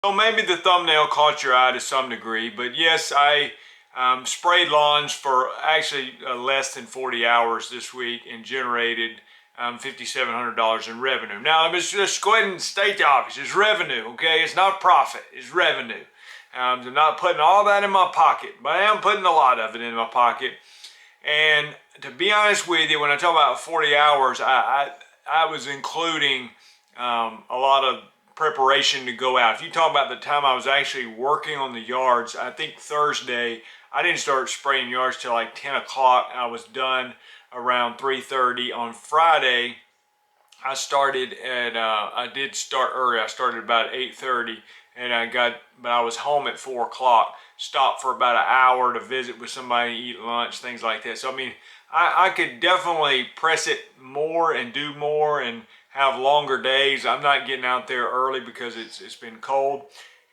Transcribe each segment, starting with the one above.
So maybe the thumbnail caught your eye to some degree, but yes, I sprayed lawns for actually less than 40 hours this week and generated $5,700 in revenue. Now, let me just go ahead and state the obvious. It's revenue, okay? It's not profit, it's revenue. I'm not putting all that in my pocket, but I am putting a lot of it in my pocket. And to be honest with you, when I talk about 40 hours, I was including a lot of preparation to go out. If you talk about the time I was actually working on the yards, I think Thursday, I didn't start spraying yards till like 10 o'clock. I was done around 3:30. On Friday, I started at, I did start early. I started about 8:30 and but I was home at 4 o'clock. Stopped for about an hour to visit with somebody, eat lunch, things like that. So, I mean, I could definitely press it more and do more and have longer days. I'm not getting out there early because it's been cold,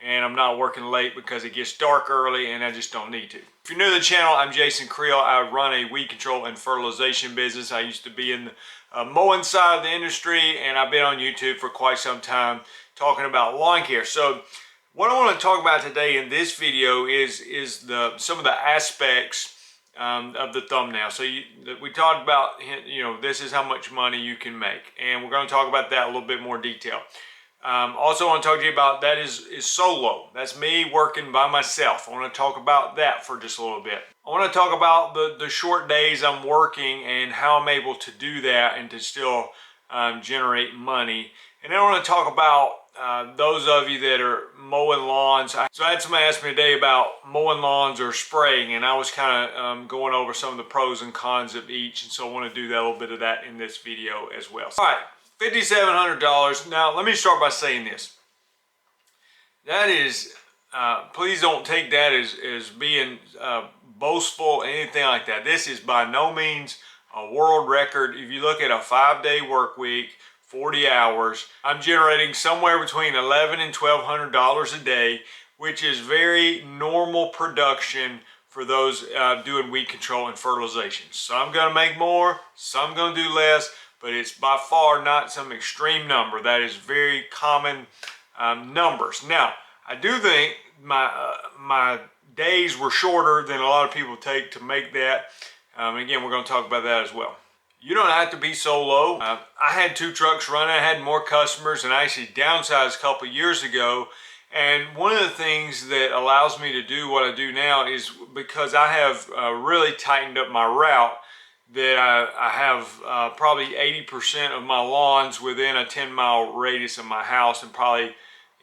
and I'm not working late because it gets dark early and I just don't need to. If you're new to the channel, I'm Jason Creel. I run a weed control and fertilization business. I used to be in the mowing side of the industry, and I've been on YouTube for quite some time talking about lawn care. So what I want to talk about today in this video is some of the aspects of the thumbnail. So we talked about, this is how much money you can make, and we're going to talk about that a little bit more detail. Also, I want to talk to you about that is solo. That's me working by myself. I want to talk about that for just a little bit. I want to talk about the short days I'm working and how I'm able to do that and to still generate money. And then I want to talk about those of you that are mowing lawns. So I had somebody ask me today about mowing lawns or spraying, and I was kind of going over some of the pros and cons of each, and so I want to do that, a little bit of that in this video as well. All right, $5,700. Now, let me start by saying this. That is, please don't take that as being boastful, anything like that. This is by no means a world record. If you look at a 5-day work week, 40 hours, I'm generating somewhere between $1,100 and $1,200 a day, which is very normal production for those doing weed control and fertilization. Some gonna make more, some gonna do less, but it's by far not some extreme number. That is very common numbers. Now, I do think my days were shorter than a lot of people take to make that. Again, we're gonna talk about that as well. You don't have to be solo. I had 2 trucks running. I had more customers, and I actually downsized a couple years ago. And one of the things that allows me to do what I do now is because I have really tightened up my route, that I have probably 80% of my lawns within a 10-mile radius of my house, and probably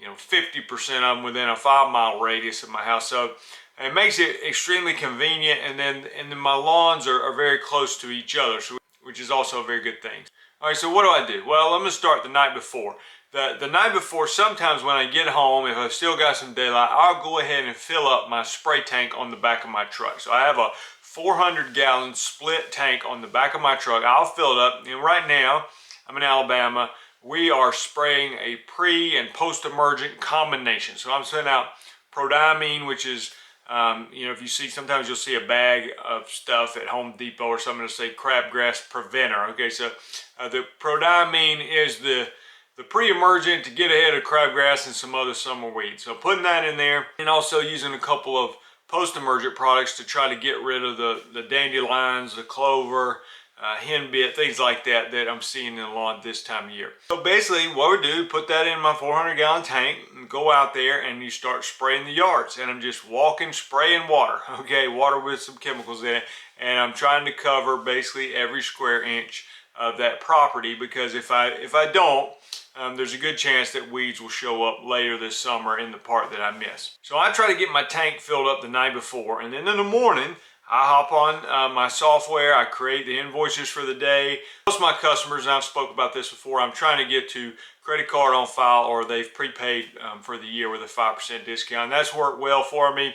50% of them within a 5-mile radius of my house. So it makes it extremely convenient, and then my lawns are very close to each other, so, which is also a very good thing. All right, so what do? Well, I'm gonna start the night before. The night before, sometimes when I get home, if I've still got some daylight, I'll go ahead and fill up my spray tank on the back of my truck. So I have a 400-gallon split tank on the back of my truck. I'll fill it up, and right now, I'm in Alabama. We are spraying a pre and post-emergent combination. So I'm sending out prodiamine, which is if you see, sometimes you'll see a bag of stuff at Home Depot or something to say crabgrass preventer. Okay, so the prodiamine is the pre-emergent to get ahead of crabgrass and some other summer weeds. So putting that in there, and also using a couple of post-emergent products to try to get rid of the dandelions, the clover, henbit, things like that I'm seeing in the lawn this time of year. So basically what we do, put that in my 400-gallon tank and go out there and you start spraying the yards. And I'm just walking, spraying water, okay, water with some chemicals in it. And I'm trying to cover basically every square inch of that property, because if I don't, there's a good chance that weeds will show up later this summer in the part that I miss. So I try to get my tank filled up the night before, and then in the morning, I hop on my software, I create the invoices for the day. Most of my customers, and I've spoke about this before, I'm trying to get to credit card on file, or they've prepaid for the year with a 5% discount. And that's worked well for me.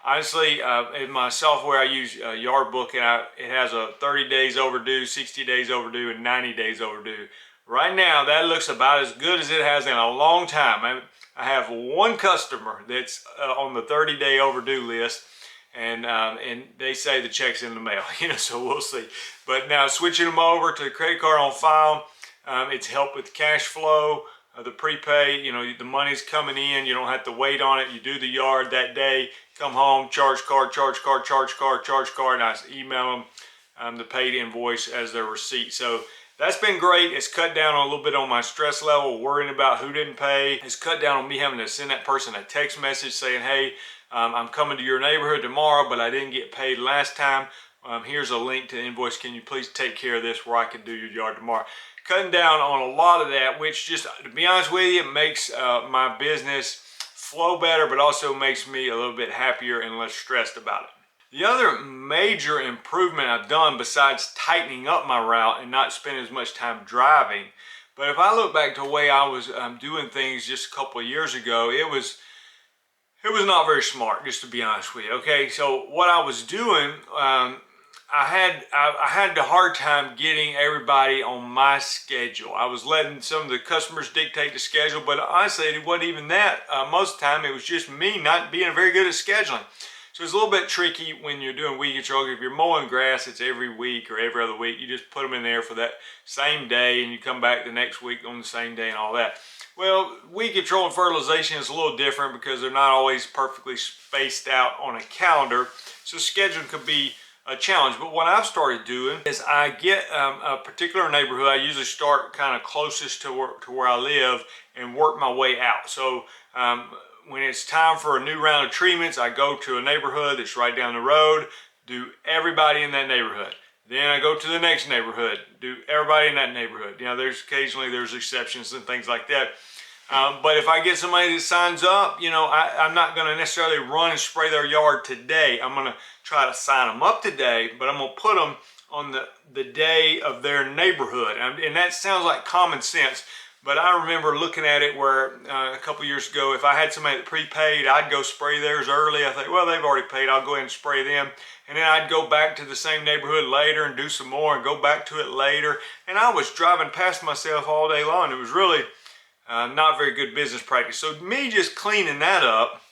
Honestly, in my software, I use Yardbook, and it has a 30 days overdue, 60 days overdue, and 90 days overdue. Right now, that looks about as good as it has in a long time. I have one customer that's on the 30-day overdue list, and they say the check's in the mail, so we'll see. But now switching them over to credit card on file, it's helped with cash flow. the prepay. You know, the money's coming in. You don't have to wait on it. You do the yard that day, come home, charge card, charge card, charge card, charge card, and I email them the paid invoice as their receipt. So that's been great. It's cut down a little bit on my stress level, worrying about who didn't pay. It's cut down on me having to send that person a text message saying, hey, I'm coming to your neighborhood tomorrow, but I didn't get paid last time. Here's a link to the invoice. Can you please take care of this where I can do your yard tomorrow? Cutting down on a lot of that, which just, to be honest with you, makes my business flow better, but also makes me a little bit happier and less stressed about it. The other major improvement I've done, besides tightening up my route and not spending as much time driving, but if I look back to the way I was doing things just a couple of years ago, it was not very smart, just to be honest with you. Okay, so what I was doing, I had a hard time getting everybody on my schedule. I was letting some of the customers dictate the schedule, but honestly, it wasn't even that. Most of the time, it was just me not being very good at scheduling. So it's a little bit tricky when you're doing weed control. If you're mowing grass, it's every week or every other week. You just put them in there for that same day, and you come back the next week on the same day and all that. Well, weed control and fertilization is a little different because they're not always perfectly spaced out on a calendar. So scheduling could be a challenge. But what I've started doing is I get a particular neighborhood. I usually start kind of closest to where I live and work my way out. So when it's time for a new round of treatments, I go to a neighborhood that's right down the road, do everybody in that neighborhood. Then I go to the next neighborhood, do everybody in that neighborhood. You know, occasionally there's exceptions and things like that. But if I get somebody that signs up, you know, I'm not going to necessarily run and spray their yard today. I'm going to try to sign them up today, but I'm going to put them on the day of their neighborhood. And that sounds like common sense. But I remember looking at it where a couple years ago, if I had somebody that prepaid, I'd go spray theirs early. I think, well, they've already paid, I'll go ahead and spray them. And then I'd go back to the same neighborhood later and do some more and go back to it later. And I was driving past myself all day long. It was really not very good business practice. So me just cleaning that up,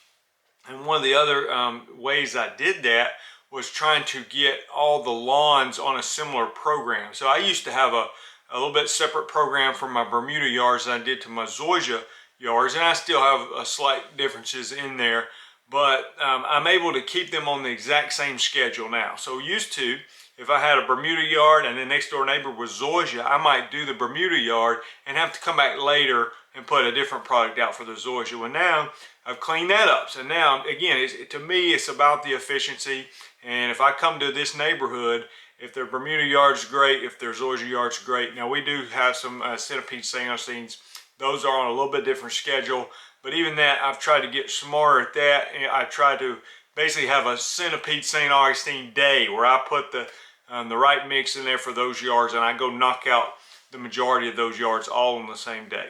and one of the other ways I did that was trying to get all the lawns on a similar program. So I used to have a little bit separate program for my Bermuda yards than I did to my zoysia yards, and I still have slight differences in there, but I'm able to keep them on the exact same schedule now. So used to, if I had a Bermuda yard and the next door neighbor was zoysia, I might do the Bermuda yard and have to come back later and put a different product out for the zoysia. Well, now I've cleaned that up. So now, again, to me, it's about the efficiency. And if I come to this neighborhood, if their Bermuda yard's great, if their zoysia yard's great. Now we do have some centipede St. Augustine's. Those are on a little bit different schedule, but even that, I've tried to get smarter at that. And I try to basically have a centipede St. Augustine day where I put the right mix in there for those yards, and I go knock out the majority of those yards all on the same day.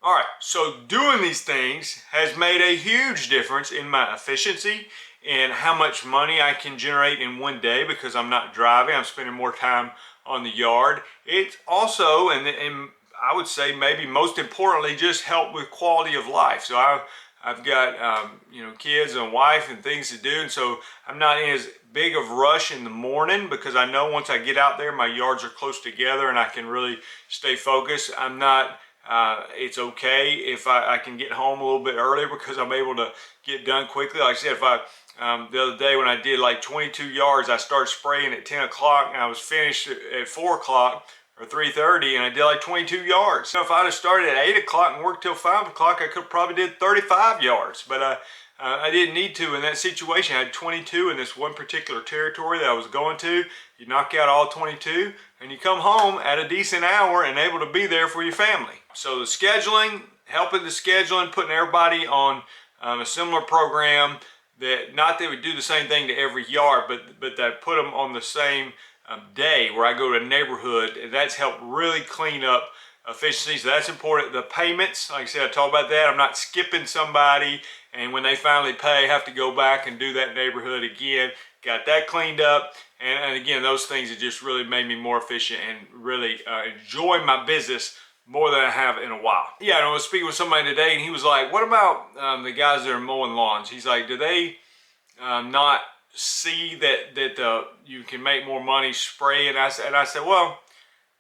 All right, so doing these things has made a huge difference in my efficiency and how much money I can generate in one day because I'm not driving. I'm spending more time on the yard. It also, and I would say maybe most importantly, just help with quality of life. So I've got you know, kids and a wife and things to do, and so I'm not in as big of a rush in the morning because I know once I get out there, my yards are close together and I can really stay focused. I'm not. It's okay if I can get home a little bit earlier because I'm able to get done quickly. Like I said, the other day when I did like 22 yards, I started spraying at 10 o'clock and I was finished at 4 o'clock or 3:30, and I did like 22 yards. So if I'd have started at 8 o'clock and worked till 5 o'clock, I could probably did 35 yards. But I didn't need to in that situation. I had 22 in this one particular territory that I was going to. You knock out all 22 and you come home at a decent hour and able to be there for your family. So the scheduling, helping the scheduling, putting everybody on a similar program, that not that we do the same thing to every yard, but that put them on the same day where I go to a neighborhood. That's helped really clean up efficiency. So that's important. The payments, like I said, I talked about that. I'm not skipping somebody, and when they finally pay, I have to go back and do that neighborhood again. Got that cleaned up. And again, those things have just really made me more efficient and really enjoy my business more than I have in a while. Yeah, I was speaking with somebody today, and he was like, what about the guys that are mowing lawns? He's like, do they not see that you can make more money spraying? And I said, well,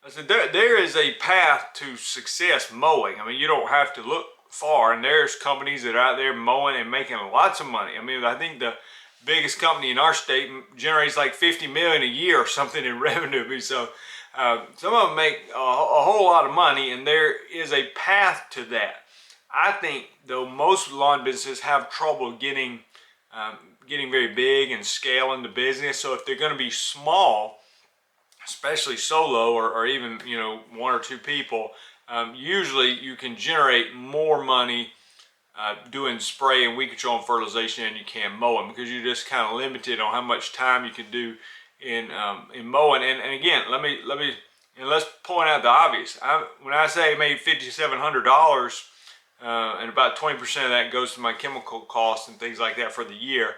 I said there is a path to success mowing. I mean, you don't have to look far, and there's companies that are out there mowing and making lots of money. I mean, I think the biggest company in our state generates like 50 million a year or something in revenue. So some of them make a whole lot of money, and there is a path to that. I think though most lawn businesses have trouble getting very big and scaling the business. So if they're going to be small, especially solo or even, you know, one or two people, usually you can generate more money doing spray and weed control and fertilization than you can mowing, because you're just kind of limited on how much time you can do in mowing. And again, let's point out the obvious. When I say I made $5,700, and about 20% of that goes to my chemical costs and things like that for the year.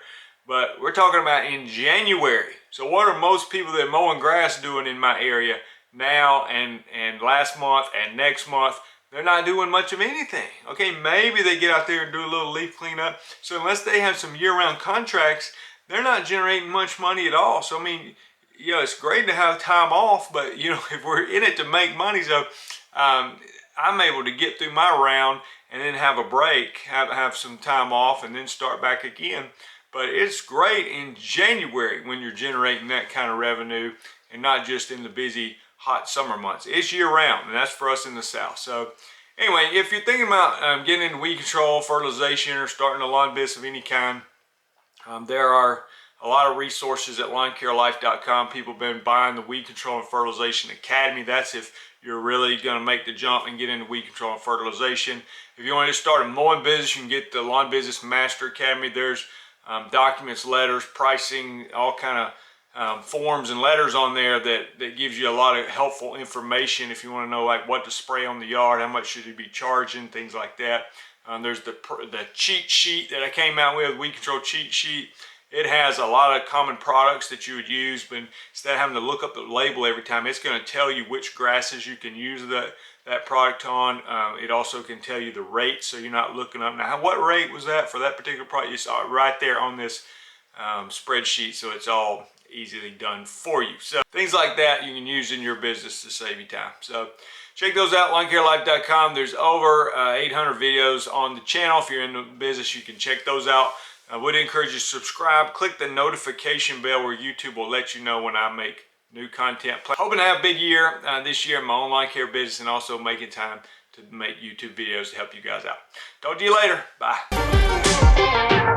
But we're talking about in January. So what are most people that are mowing grass doing in my area now and last month and next month? They're not doing much of anything. Okay, maybe they get out there and do a little leaf cleanup. So unless they have some year-round contracts, they're not generating much money at all. So I mean, you know, it's great to have time off, but you know, if we're in it to make money, so I'm able to get through my round and then have a break, have some time off, and then start back again. But it's great in January when you're generating that kind of revenue, and not just in the busy hot summer months. It's year round, and that's for us in the South. So anyway, if you're thinking about getting into weed control, fertilization, or starting a lawn business of any kind, there are a lot of resources at lawncarelife.com. People have been buying the Weed Control and Fertilization Academy. That's if you're really going to make the jump and get into weed control and fertilization. If you want to start a mowing business, you can get the Lawn Business Master Academy. There's documents, letters, pricing, all kind of forms and letters on there that gives you a lot of helpful information if you want to know like what to spray on the yard, how much should you be charging, things like that. There's the cheat sheet that I came out with, Weed Control Cheat Sheet. It has a lot of common products that you would use, but instead of having to look up the label every time, it's going to tell you which grasses you can use that product on. It also can tell you the rate, so you're not looking up, now what rate was that for that particular product? You saw it right there on this spreadsheet, so it's all easily done for you. So things like that you can use in your business to save you time. So check those out, lawncarelife.com. There's over 800 videos on the channel. If you're in the business, you can check those out. I would encourage you to subscribe. Click the notification bell where YouTube will let you know when I make new content. Hoping to have a big year this year in my own lawn care business, and also making time to make YouTube videos to help you guys out. Talk to you later. Bye.